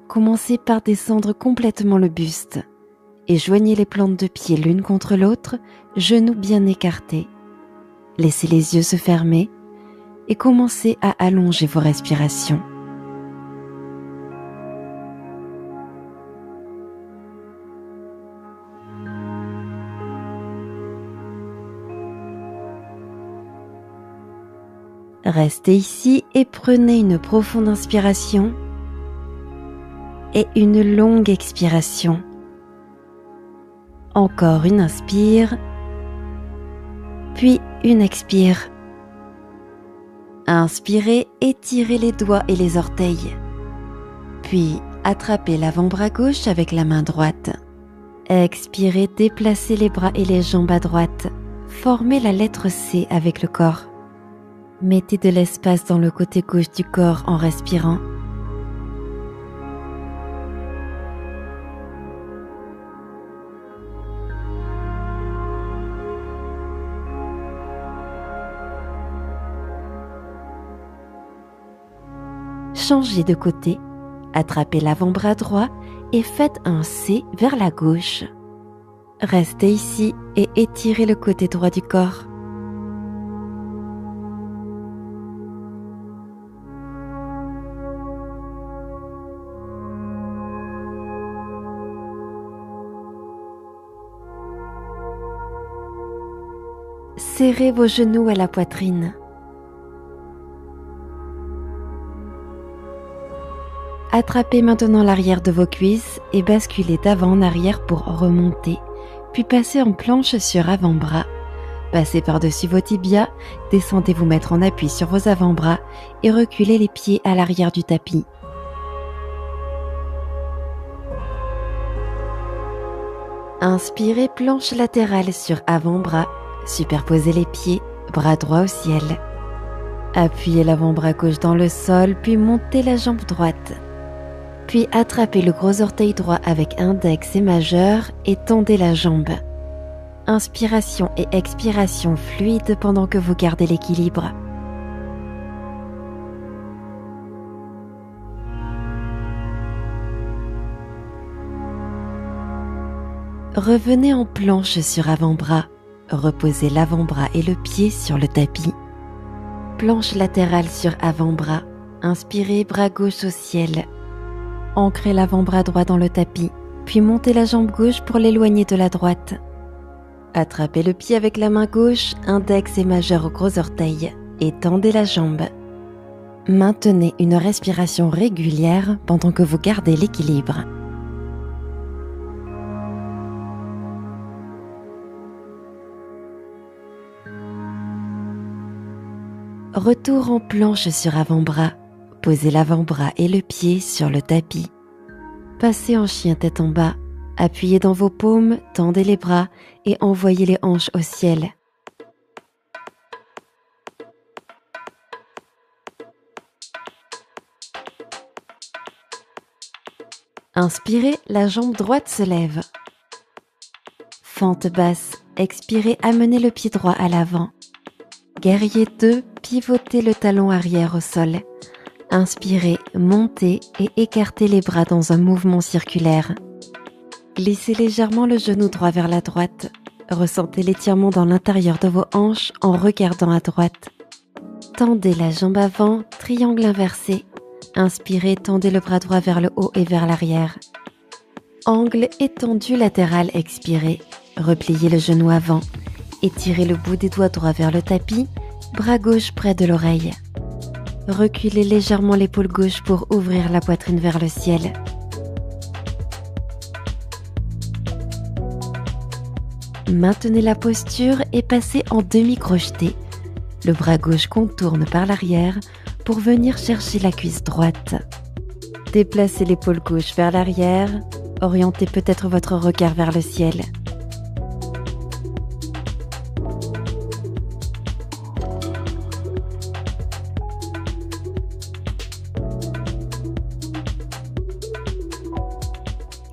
Commencez par descendre complètement le buste et joignez les plantes de pied l'une contre l'autre, genoux bien écartés. Laissez les yeux se fermer et commencez à allonger vos respirations. Restez ici et prenez une profonde inspiration et une longue expiration. Encore une inspire, puis une expire. Inspirez, étirez les doigts et les orteils. Puis attrapez l'avant-bras gauche avec la main droite. Expirez, déplacez les bras et les jambes à droite. Formez la lettre C avec le corps. Mettez de l'espace dans le côté gauche du corps en respirant. Changez de côté, attrapez l'avant-bras droit et faites un C vers la gauche. Restez ici et étirez le côté droit du corps. Serrez vos genoux à la poitrine. Attrapez maintenant l'arrière de vos cuisses et basculez d'avant en arrière pour remonter, puis passez en planche sur avant-bras. Passez par-dessus vos tibias, descendez vous mettre en appui sur vos avant-bras et reculez les pieds à l'arrière du tapis. Inspirez, planche latérale sur avant-bras, superposez les pieds, bras droit au ciel. Appuyez l'avant-bras gauche dans le sol, puis montez la jambe droite. Puis attrapez le gros orteil droit avec index et majeur et tendez la jambe. Inspiration et expiration fluide pendant que vous gardez l'équilibre. Revenez en planche sur avant-bras. Reposez l'avant-bras et le pied sur le tapis. Planche latérale sur avant-bras. Inspirez, bras gauche au ciel. Ancrez l'avant-bras droit dans le tapis, puis montez la jambe gauche pour l'éloigner de la droite. Attrapez le pied avec la main gauche, index et majeur au gros orteil, et tendez la jambe. Maintenez une respiration régulière pendant que vous gardez l'équilibre. Retour en planche sur avant-bras. Posez l'avant-bras et le pied sur le tapis. Passez en chien tête en bas. Appuyez dans vos paumes, tendez les bras et envoyez les hanches au ciel. Inspirez, la jambe droite se lève. Fente basse, expirez, amenez le pied droit à l'avant. Guerrier 2, pivotez le talon arrière au sol. Inspirez, montez et écartez les bras dans un mouvement circulaire. Glissez légèrement le genou droit vers la droite. Ressentez l'étirement dans l'intérieur de vos hanches en regardant à droite. Tendez la jambe avant, triangle inversé. Inspirez, tendez le bras droit vers le haut et vers l'arrière. Angle étendu latéral, expirez. Repliez le genou avant. Étirez le bout des doigts droits vers le tapis, bras gauche près de l'oreille. Reculez légèrement l'épaule gauche pour ouvrir la poitrine vers le ciel. Maintenez la posture et passez en demi-crocheté. Le bras gauche contourne par l'arrière pour venir chercher la cuisse droite. Déplacez l'épaule gauche vers l'arrière, orientez peut-être votre regard vers le ciel.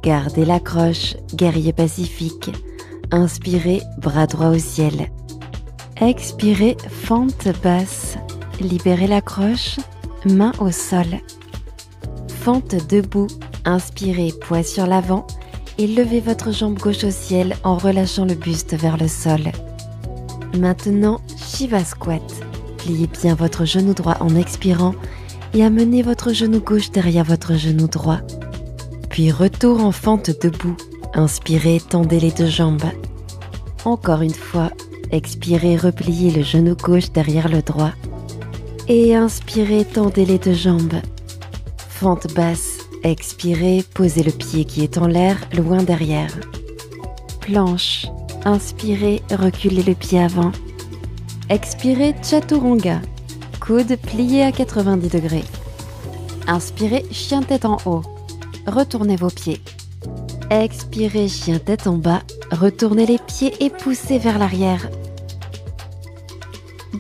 Gardez l'accroche, guerrier pacifique. Inspirez, bras droit au ciel. Expirez, fente basse. Libérez l'accroche, main au sol. Fente debout, Inspirez, poids sur l'avant et levez votre jambe gauche au ciel en relâchant le buste vers le sol. Maintenant, Shiva Squat. Pliez bien votre genou droit en expirant et amenez votre genou gauche derrière votre genou droit. Puis retour en fente debout. Inspirez, tendez les deux jambes. Encore une fois, expirez, repliez le genou gauche derrière le droit. Et inspirez, tendez les deux jambes. Fente basse, expirez, posez le pied qui est en l'air, loin derrière. Planche, inspirez, reculez le pied avant. Expirez, Chaturanga. Coude plié à 90 degrés. Inspirez, chien tête en haut. Retournez vos pieds. Expirez, chien tête en bas. Retournez les pieds et poussez vers l'arrière.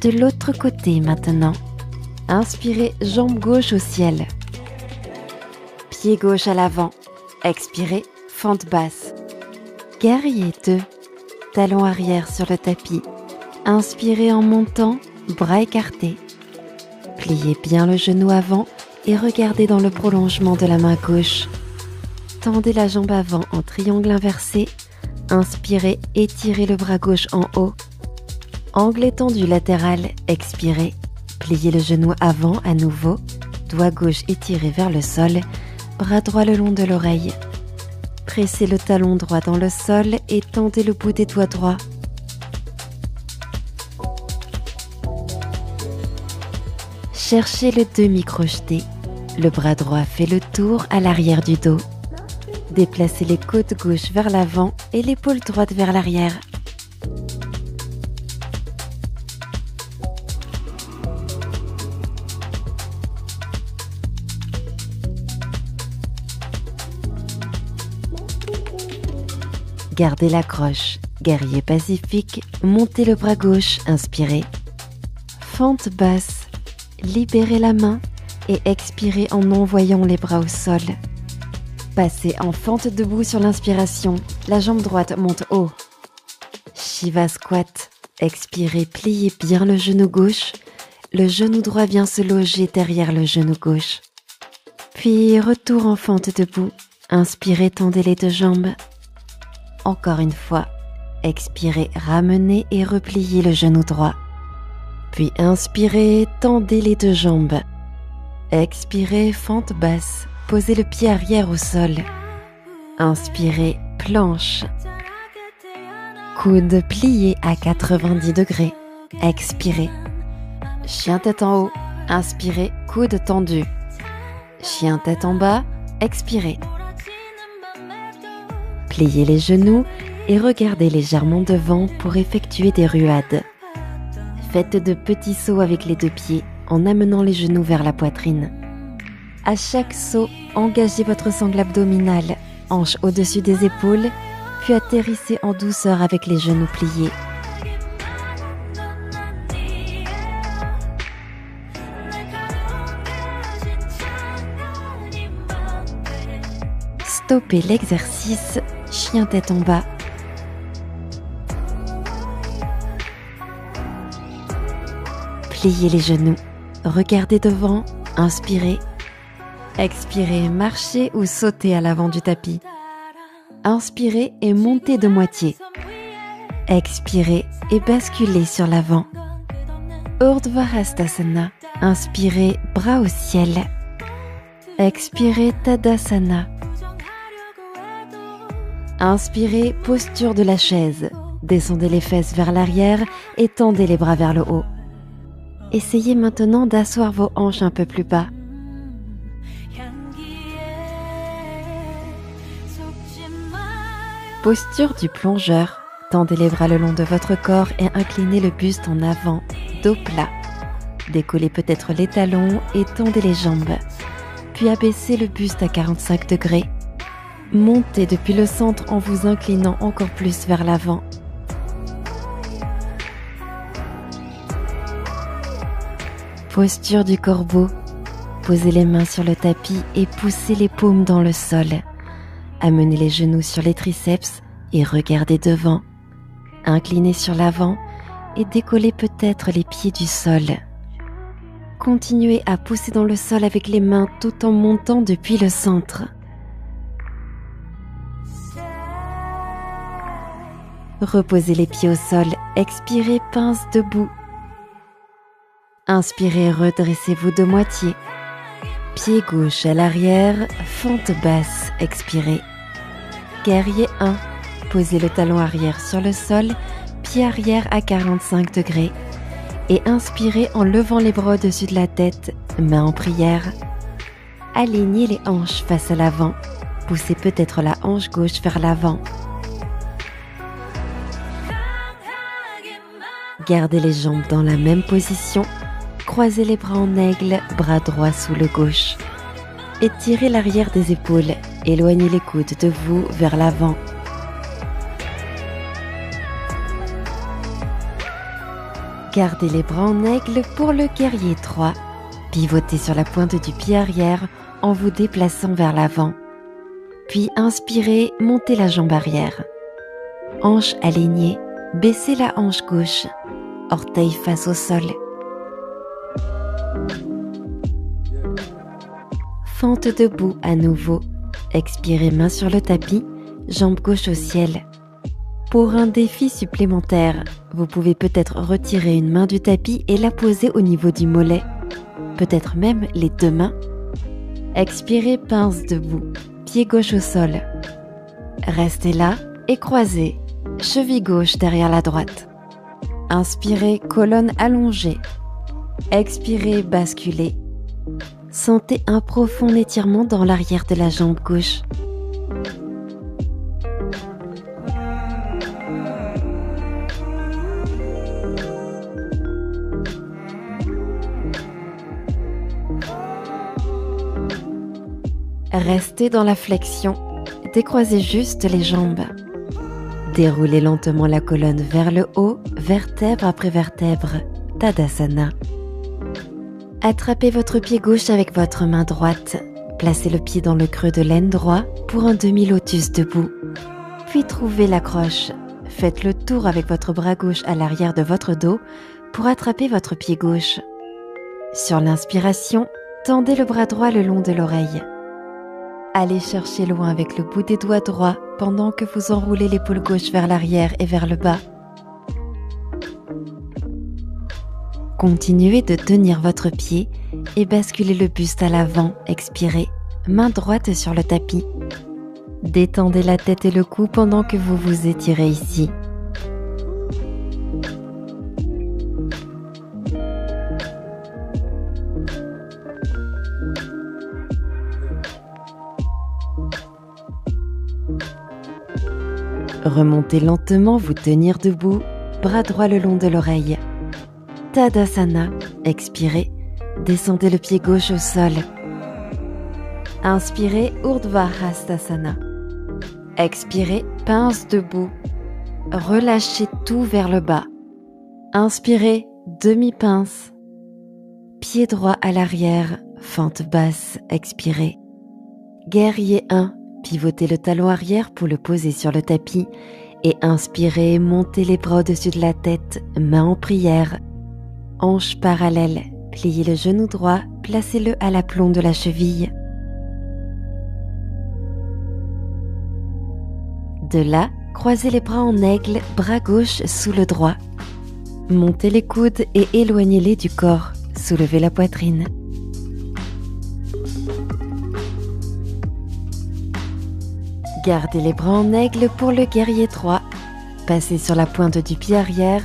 De l'autre côté maintenant. Inspirez, jambe gauche au ciel. Pied gauche à l'avant. Expirez, fente basse. Guerrier 2. Talon arrière sur le tapis. Inspirez en montant, bras écartés. Pliez bien le genou avant et regardez dans le prolongement de la main gauche. Tendez la jambe avant en triangle inversé. Inspirez, étirez le bras gauche en haut. Angle étendu latéral, expirez. Pliez le genou avant à nouveau. Doigt gauche étiré vers le sol. Bras droit le long de l'oreille. Pressez le talon droit dans le sol et tendez le bout des doigts droits. Cherchez le demi-crocheté. Le bras droit fait le tour à l'arrière du dos. Déplacez les côtes gauches vers l'avant et l'épaule droite vers l'arrière. Gardez l'accroche. Guerrier pacifique, montez le bras gauche, inspirez. Fente basse. Libérez la main et expirez en envoyant les bras au sol. Passez en fente debout sur l'inspiration. La jambe droite monte haut. Shiva Squat. Expirez, pliez bien le genou gauche. Le genou droit vient se loger derrière le genou gauche. Puis retour en fente debout. Inspirez, tendez les deux jambes. Encore une fois. Expirez, ramenez et repliez le genou droit. Puis inspirez, tendez les deux jambes. Expirez, fente basse. Posez le pied arrière au sol. Inspirez, planche. Coude plié à 90 degrés. Expirez. Chien tête en haut. Inspirez, coude tendu. Chien tête en bas. Expirez. Pliez les genoux et regardez légèrement devant pour effectuer des ruades. Faites de petits sauts avec les deux pieds en amenant les genoux vers la poitrine. À chaque saut, engagez votre sangle abdominale, hanche au-dessus des épaules, puis atterrissez en douceur avec les genoux pliés. Stoppez l'exercice, chien tête en bas. Pliez les genoux, regardez devant, inspirez. Expirez, marchez ou sautez à l'avant du tapis. Inspirez et montez de moitié. Expirez et basculez sur l'avant. Urdhva Hastasana. Inspirez, bras au ciel. Expirez, Tadasana. Inspirez, posture de la chaise. Descendez les fesses vers l'arrière et tendez les bras vers le haut. Essayez maintenant d'asseoir vos hanches un peu plus bas. Posture du plongeur. Tendez les bras le long de votre corps et inclinez le buste en avant, dos plat. Décollez peut-être les talons et tendez les jambes. Puis abaissez le buste à 45 degrés. Montez depuis le centre en vous inclinant encore plus vers l'avant. Posture du corbeau. Posez les mains sur le tapis et poussez les paumes dans le sol. Amenez les genoux sur les triceps et regardez devant. Inclinez sur l'avant et décollez peut-être les pieds du sol. Continuez à pousser dans le sol avec les mains tout en montant depuis le centre. Reposez les pieds au sol, expirez, pince debout. Inspirez, redressez-vous de moitié. Pied gauche à l'arrière, fente basse, expirez. Guerrier 1, posez le talon arrière sur le sol, pied arrière à 45 degrés. Et inspirez en levant les bras au-dessus de la tête, main en prière. Alignez les hanches face à l'avant. Poussez peut-être la hanche gauche vers l'avant. Gardez les jambes dans la même position. Croisez les bras en aigle, bras droit sous le gauche. Étirez l'arrière des épaules. Éloignez les coudes de vous vers l'avant. Gardez les bras en aigle pour le guerrier 3. Pivotez sur la pointe du pied arrière en vous déplaçant vers l'avant. Puis inspirez, montez la jambe arrière. Hanche alignée, baissez la hanche gauche. Orteil face au sol. Fente debout à nouveau. Expirez main sur le tapis, jambe gauche au ciel. Pour un défi supplémentaire, vous pouvez peut-être retirer une main du tapis et la poser au niveau du mollet. Peut-être même les deux mains. Expirez, pince debout, pied gauche au sol. Restez là et croisez, cheville gauche derrière la droite. Inspirez, colonne allongée. Expirez, basculez. Sentez un profond étirement dans l'arrière de la jambe gauche. Restez dans la flexion, décroisez juste les jambes. Déroulez lentement la colonne vers le haut, vertèbre après vertèbre, Tadasana. Attrapez votre pied gauche avec votre main droite. Placez le pied dans le creux de l'aine droit pour un demi-lotus debout. Puis trouvez l'accroche. Faites le tour avec votre bras gauche à l'arrière de votre dos pour attraper votre pied gauche. Sur l'inspiration, tendez le bras droit le long de l'oreille. Allez chercher loin avec le bout des doigts droits pendant que vous enroulez l'épaule gauche vers l'arrière et vers le bas. Continuez de tenir votre pied et basculez le buste à l'avant, expirez, main droite sur le tapis. Détendez la tête et le cou pendant que vous vous étirez ici. Remontez lentement, vous tenir debout, bras droit le long de l'oreille. Tadasana, expirez, descendez le pied gauche au sol. Inspirez, Urdhva Hastasana. Expirez, pince debout. Relâchez tout vers le bas. Inspirez, demi-pince. Pied droit à l'arrière, fente basse, expirez. Guerrier 1, pivotez le talon arrière pour le poser sur le tapis et inspirez, montez les bras au-dessus de la tête, main en prière. Hanche parallèle, pliez le genou droit, placez-le à l'aplomb de la cheville. De là, croisez les bras en aigle, bras gauche sous le droit. Montez les coudes et éloignez-les du corps, soulevez la poitrine. Gardez les bras en aigle pour le guerrier 3. Passez sur la pointe du pied arrière,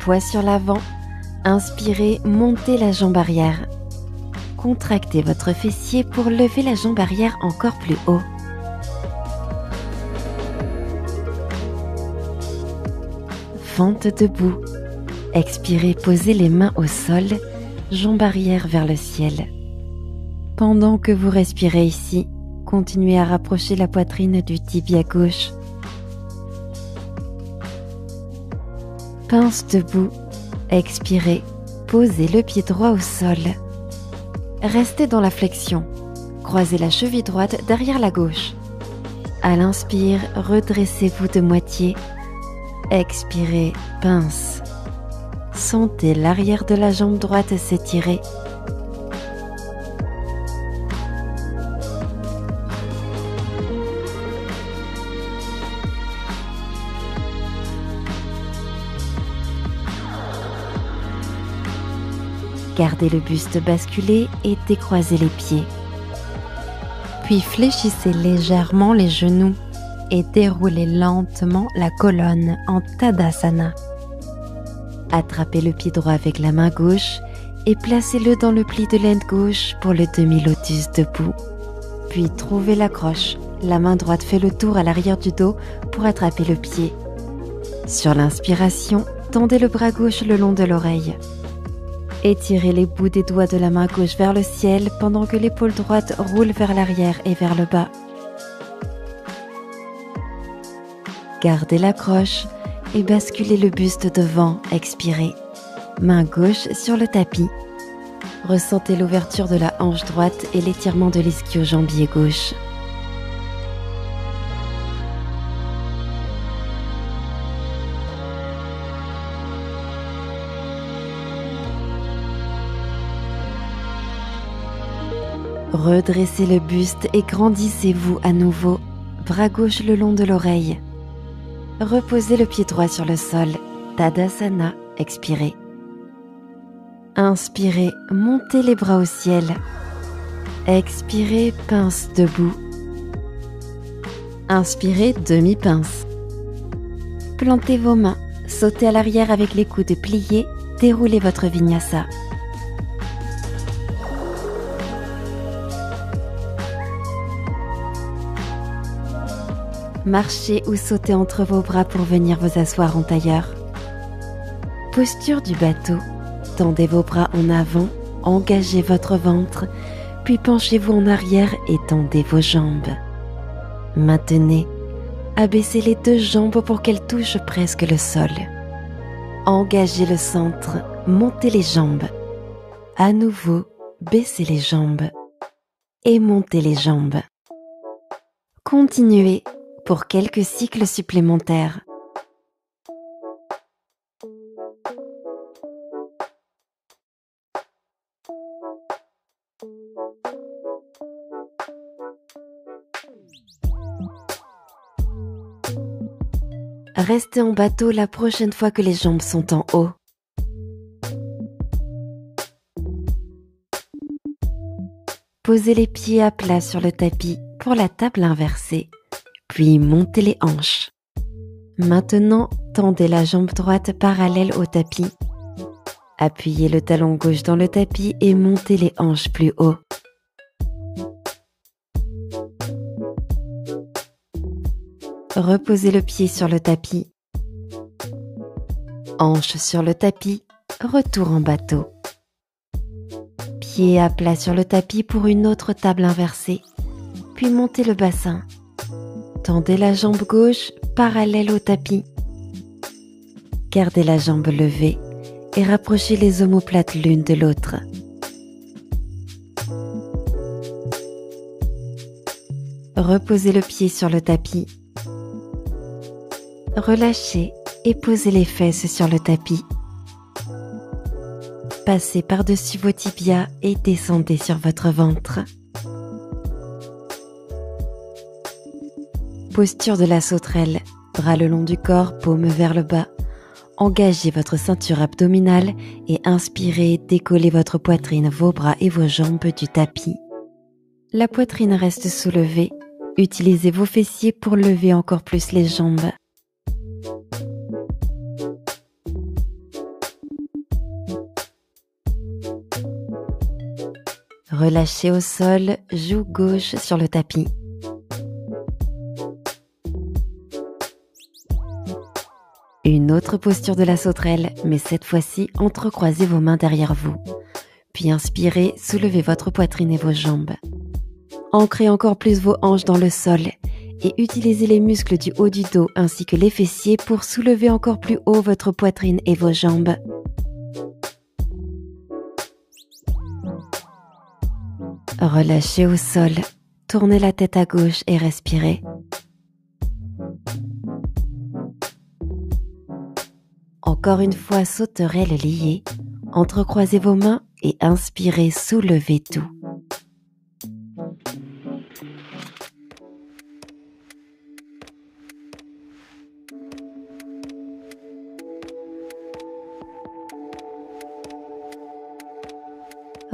poids sur l'avant. Inspirez, montez la jambe arrière. Contractez votre fessier pour lever la jambe arrière encore plus haut. Fente debout. Expirez, posez les mains au sol, jambe arrière vers le ciel. Pendant que vous respirez ici, continuez à rapprocher la poitrine du tibia gauche. Pince debout. Expirez, posez le pied droit au sol. Restez dans la flexion. Croisez la cheville droite derrière la gauche. À l'inspire, redressez-vous de moitié. Expirez, pince. Sentez l'arrière de la jambe droite s'étirer. Gardez le buste basculé et décroisez les pieds. Puis fléchissez légèrement les genoux et déroulez lentement la colonne en Tadasana. Attrapez le pied droit avec la main gauche et placez-le dans le pli de l'aine gauche pour le demi-lotus debout. Puis trouvez l'accroche. La main droite fait le tour à l'arrière du dos pour attraper le pied. Sur l'inspiration, tendez le bras gauche le long de l'oreille. Étirez les bouts des doigts de la main gauche vers le ciel pendant que l'épaule droite roule vers l'arrière et vers le bas. Gardez l'accroche et basculez le buste devant, expirez. Main gauche sur le tapis. Ressentez l'ouverture de la hanche droite et l'étirement de l'ischio-jambier gauche. Redressez le buste et grandissez-vous à nouveau, bras gauche le long de l'oreille. Reposez le pied droit sur le sol, Tadasana, expirez. Inspirez, montez les bras au ciel. Expirez, pince debout. Inspirez, demi-pince. Plantez vos mains, sautez à l'arrière avec les coudes pliés, déroulez votre vinyasa. Marchez ou sautez entre vos bras pour venir vous asseoir en tailleur. Posture du bateau. Tendez vos bras en avant, engagez votre ventre, puis penchez-vous en arrière et tendez vos jambes. Maintenez. Abaissez les deux jambes pour qu'elles touchent presque le sol. Engagez le centre, montez les jambes. À nouveau, baissez les jambes et montez les jambes. Continuez pour quelques cycles supplémentaires. Restez en bateau la prochaine fois que les jambes sont en haut. Posez les pieds à plat sur le tapis pour la table inversée, puis montez les hanches. Maintenant, tendez la jambe droite parallèle au tapis. Appuyez le talon gauche dans le tapis et montez les hanches plus haut. Reposez le pied sur le tapis. Hanche sur le tapis, retour en bateau. Pied à plat sur le tapis pour une autre table inversée, puis montez le bassin. Tendez la jambe gauche parallèle au tapis. Gardez la jambe levée et rapprochez les omoplates l'une de l'autre. Reposez le pied sur le tapis. Relâchez et posez les fesses sur le tapis. Passez par-dessus vos tibias et descendez sur votre ventre. Posture de la sauterelle, bras le long du corps, paume vers le bas. Engagez votre ceinture abdominale et inspirez, décollez votre poitrine, vos bras et vos jambes du tapis. La poitrine reste soulevée. Utilisez vos fessiers pour lever encore plus les jambes. Relâchez au sol, joue gauche sur le tapis. Une autre posture de la sauterelle, mais cette fois-ci, entrecroisez vos mains derrière vous. Puis inspirez, soulevez votre poitrine et vos jambes. Ancrez encore plus vos hanches dans le sol et utilisez les muscles du haut du dos ainsi que les fessiers pour soulever encore plus haut votre poitrine et vos jambes. Relâchez au sol, tournez la tête à gauche et respirez. Encore une fois, sauterelle liée, entrecroisez vos mains et inspirez, soulevez tout.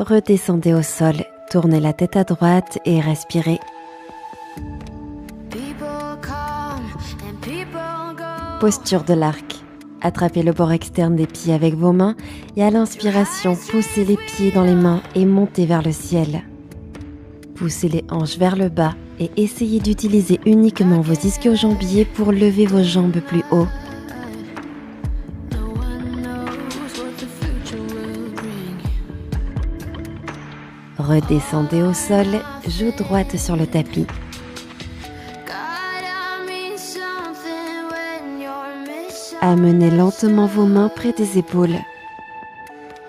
Redescendez au sol, tournez la tête à droite et respirez. Posture de l'arc. Attrapez le bord externe des pieds avec vos mains et à l'inspiration, poussez les pieds dans les mains et montez vers le ciel. Poussez les hanches vers le bas et essayez d'utiliser uniquement vos ischio-jambiers pour lever vos jambes plus haut. Redescendez au sol, joue droite sur le tapis. Amenez lentement vos mains près des épaules.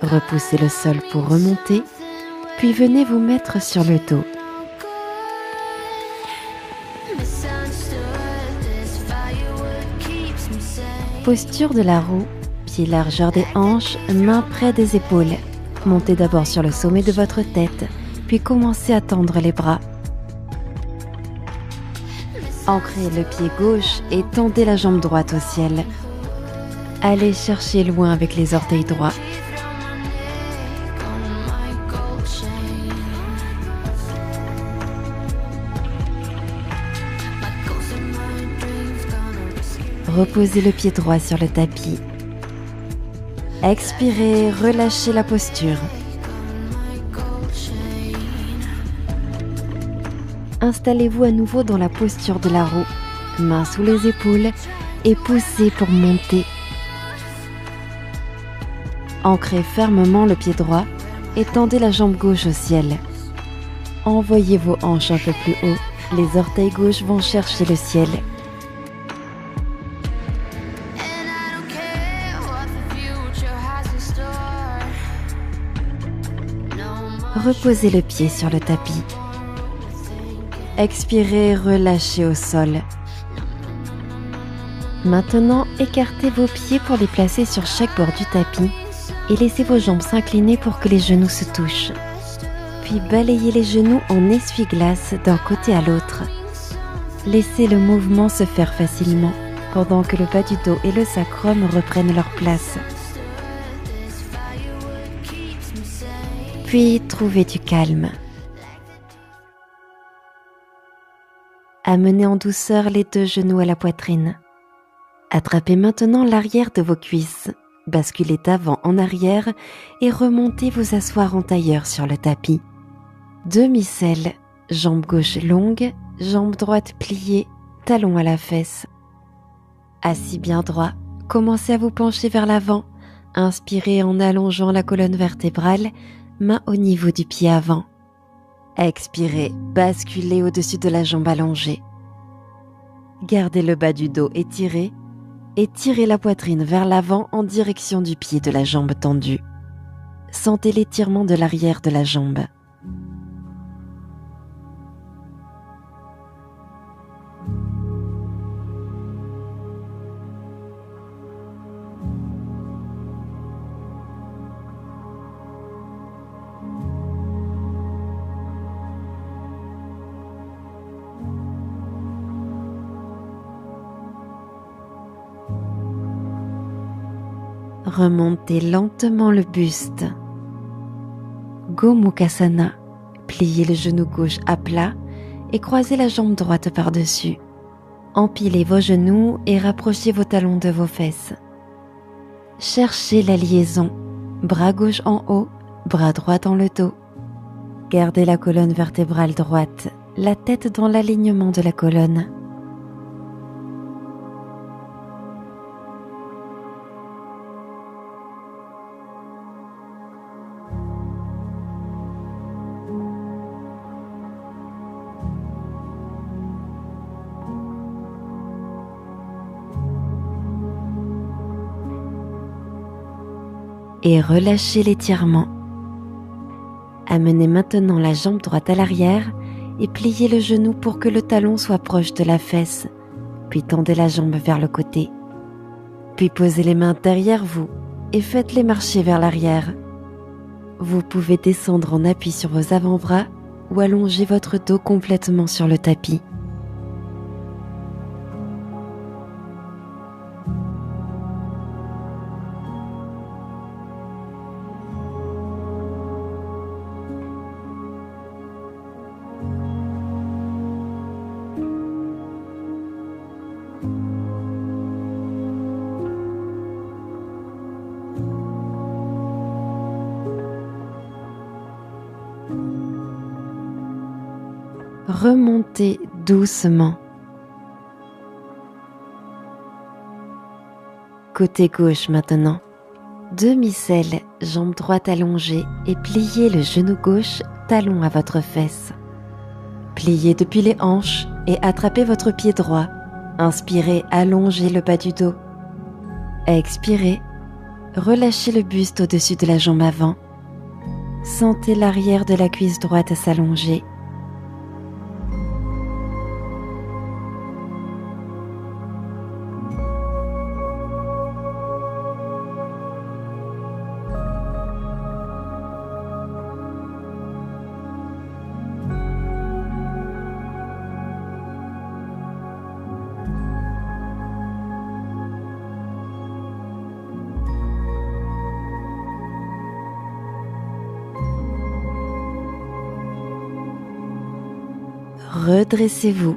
Repoussez le sol pour remonter, puis venez vous mettre sur le dos. Posture de la roue, pieds largeur des hanches, mains près des épaules. Montez d'abord sur le sommet de votre tête, puis commencez à tendre les bras. Ancrez le pied gauche et tendez la jambe droite au ciel. Allez chercher loin avec les orteils droits. Reposez le pied droit sur le tapis. Expirez, relâchez la posture. Installez-vous à nouveau dans la posture de la roue, mains sous les épaules et poussez pour monter. Ancrez fermement le pied droit et tendez la jambe gauche au ciel. Envoyez vos hanches un peu plus haut, les orteils gauches vont chercher le ciel. Reposez le pied sur le tapis. Expirez, relâchez au sol. Maintenant, écartez vos pieds pour les placer sur chaque bord du tapis et laissez vos jambes s'incliner pour que les genoux se touchent. Puis balayez les genoux en essuie-glace d'un côté à l'autre. Laissez le mouvement se faire facilement pendant que le bas du dos et le sacrum reprennent leur place. Puis trouvez du calme. Amenez en douceur les deux genoux à la poitrine. Attrapez maintenant l'arrière de vos cuisses. Basculez d'avant en arrière et remontez vous asseoir en tailleur sur le tapis. Demi-selle, jambe gauche longue, jambe droite pliée, talon à la fesse. Assis bien droit, commencez à vous pencher vers l'avant. Inspirez en allongeant la colonne vertébrale, main au niveau du pied avant. Expirez, basculez au-dessus de la jambe allongée. Gardez le bas du dos étiré et tirez la poitrine vers l'avant en direction du pied de la jambe tendue. Sentez l'étirement de l'arrière de la jambe. Remontez lentement le buste. Gomukhasana. Pliez le genou gauche à plat et croisez la jambe droite par-dessus. Empilez vos genoux et rapprochez vos talons de vos fesses. Cherchez la liaison. Bras gauche en haut, bras droit dans le dos. Gardez la colonne vertébrale droite, la tête dans l'alignement de la colonne. Et relâchez l'étirement. Amenez maintenant la jambe droite à l'arrière et pliez le genou pour que le talon soit proche de la fesse, puis tendez la jambe vers le côté. Puis posez les mains derrière vous et faites-les marcher vers l'arrière. Vous pouvez descendre en appui sur vos avant-bras ou allonger votre dos complètement sur le tapis. remontez doucement. Côté gauche maintenant. Demi-selle, jambe droite allongée et pliez le genou gauche, talon à votre fesse. Pliez depuis les hanches et attrapez votre pied droit. Inspirez, allongez le bas du dos. Expirez, relâchez le buste au-dessus de la jambe avant. Sentez l'arrière de la cuisse droite s'allonger. Redressez-vous.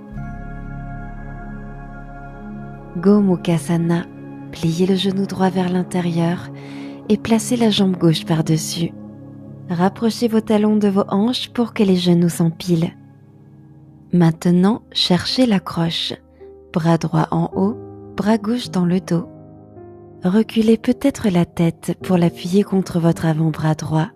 Gomukhasana, pliez le genou droit vers l'intérieur et placez la jambe gauche par-dessus. Rapprochez vos talons de vos hanches pour que les genoux s'empilent. Maintenant, cherchez l'accroche. Bras droit en haut, bras gauche dans le dos. Reculez peut-être la tête pour l'appuyer contre votre avant-bras droit.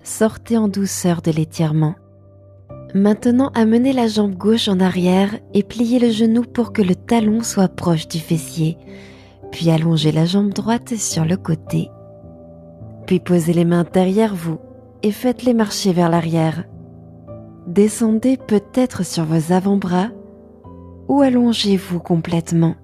Sortez en douceur de l'étirement. Maintenant, amenez la jambe gauche en arrière et pliez le genou pour que le talon soit proche du fessier. Puis allongez la jambe droite sur le côté. Puis posez les mains derrière vous et faites-les marcher vers l'arrière. Descendez peut-être sur vos avant-bras ou allongez-vous complètement.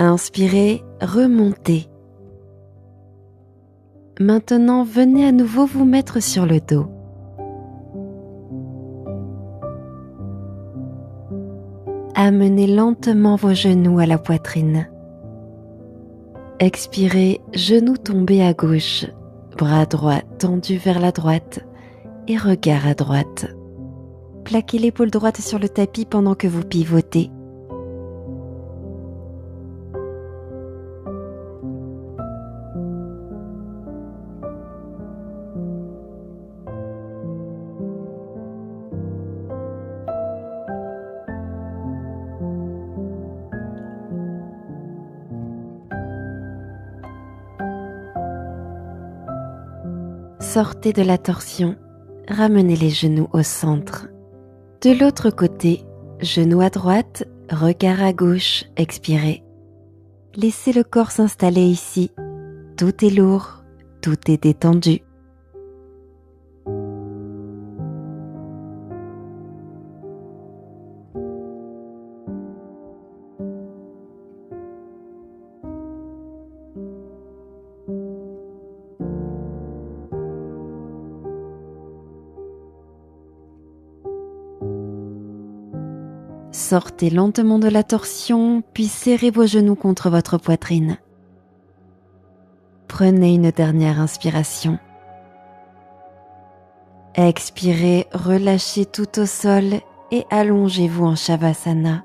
Inspirez, remontez. Maintenant, venez à nouveau vous mettre sur le dos. Amenez lentement vos genoux à la poitrine. Expirez, genoux tombés à gauche, bras droit tendu vers la droite et regard à droite. Plaquez l'épaule droite sur le tapis pendant que vous pivotez. Sortez de la torsion, ramenez les genoux au centre. De l'autre côté, genou à droite, regard à gauche, expirez. Laissez le corps s'installer ici. Tout est lourd, tout est détendu. Sortez lentement de la torsion, puis serrez vos genoux contre votre poitrine. Prenez une dernière inspiration. Expirez, relâchez tout au sol et allongez-vous en Shavasana.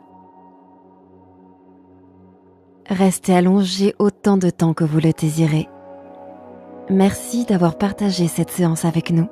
Restez allongé autant de temps que vous le désirez. Merci d'avoir partagé cette séance avec nous.